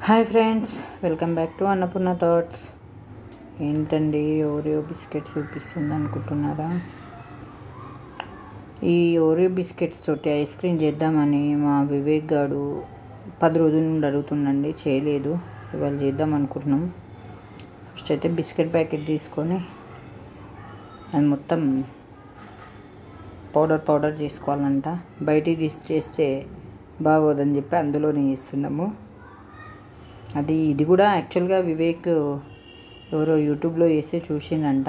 Hi friends, welcome back to Annapurna thoughts. ఏంటండి Oreo biscuits చూపిస్తుంది అనుకుంటున్నారా? ఈ ఓరియో బిస్కెట్స్ తోటి ఐస్ క్రీమ్ చేద్దామని మా వివేక్ గారు 10 రోజుల నుండి అడుగుతుండండి, చేయలేదు. ఇవాళ చేద్దాం అనుకుంటున్నాం. ఫస్ట్ అయితే బిస్కెట్ ప్యాకెట్ తీసుకొని అది మొత్తం పౌడర్ చేసుకోవాలంట. బయటికి తీసి చేస్తే బాగోదని చెప్పి అందులోనే చేస్తున్నాము. ఇది కూడా యాక్చువల్గా వివేక్ ఎవరో యూట్యూబ్లో వేస్తే చూసిండంట.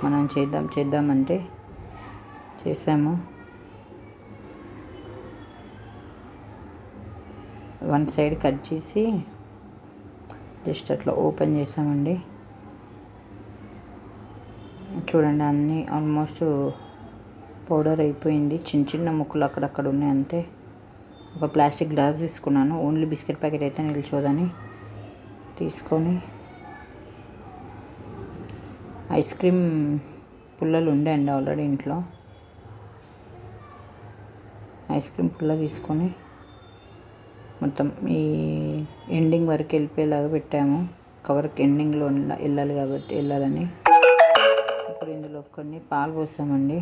మనం చేద్దామంటే చేసాము. వన్ సైడ్ కట్ చేసి జస్ట్ అట్లా ఓపెన్ చేసామండి. చూడండి, అన్నీ ఆల్మోస్ట్ పౌడర్ అయిపోయింది. చిన్న చిన్న ముక్కలు అక్కడక్కడ ఉన్నాయి అంతే. ఒక ప్లాస్టిక్ గ్లాస్ తీసుకున్నాను, ఓన్లీ బిస్కెట్ ప్యాకెట్ అయితే నిల్చోదని తీసుకొని ఐస్ క్రీమ్ పుల్లలు ఉండండి ఆల్రెడీ ఇంట్లో. ఐస్ క్రీమ్ పుల్ల తీసుకొని మొత్తం ఈ ఎండింగ్ వరకు వెళ్ళిపోయేలాగా పెట్టాము. కవర్కి ఎండింగ్లో వెళ్ళాలని. ఇప్పుడు ఇందులో కొన్ని పాలు పోసామండి.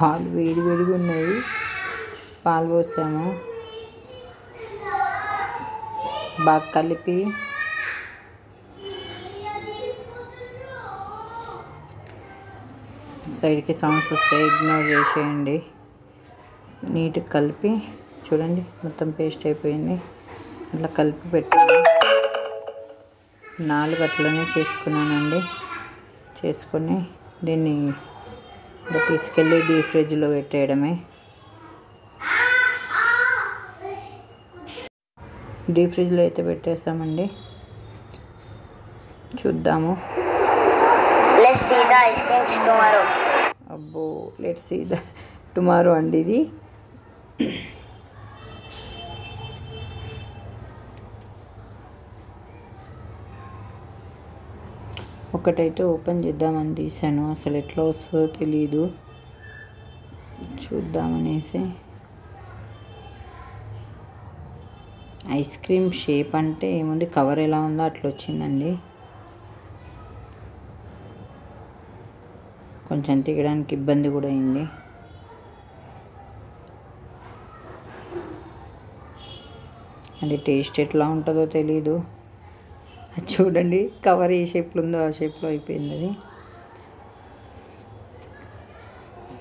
పాలు వేడిగా ఉన్నాయి. పాలు పోసాము, బాగా కలిపి సైడ్కి సౌండ్స్ వస్తాయి, ఇగ్నోర్ చేసేయండి. నీట్గా కలిపి చూడండి, మొత్తం పేస్ట్ అయిపోయింది. అట్లా కలిపి పెట్టండి. 4 అట్లనే చేసుకున్నానండి. చేసుకొని దీన్ని తీసుకెళ్ళి డీప్ ఫ్రిడ్జ్లో పెట్టేయడమే. డీప్ ఫ్రిడ్జ్లో అయితే పెట్టేసామండి. చూద్దాము. అబ్బో, లెట్స్ సీ ద టుమారో అండి. ఇది ఒకటైతే ఓపెన్ చేద్దామని తీసాను. అసలు ఎట్లా వస్తుందో తెలీదు, చూద్దామనేసి. ఐస్ క్రీమ్ షేప్ అంటే ఏముంది, కవర్ ఎలా ఉందో అట్లా వచ్చిందండి. కొంచెం తీయడానికి ఇబ్బంది కూడా అయింది. అది టేస్ట్ ఎట్లా ఉంటుందో తెలీదు. అది చూడండి, కవర్ ఏ షేప్లో ఉందో ఆ షేప్లో అయిపోయింది అది.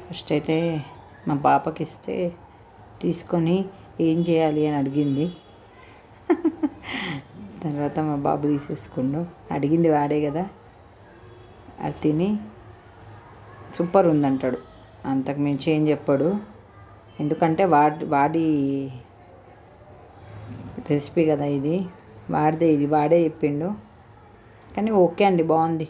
ఫస్ట్ అయితే మా పాపకి ఇస్తే తీసుకొని ఏం చేయాలి అని అడిగింది. తర్వాత మా బాబు తీసేసుకుండు. అడిగింది వాడే కదా, అది తిని సూపర్ ఉందంటాడు. అంతకు మించి ఏం చెప్పాడు. ఎందుకంటే వాడి రెసిపీ కదా ఇది, వాడే చెప్పిండు. కానీ ఓకే అండి, బాగుంది.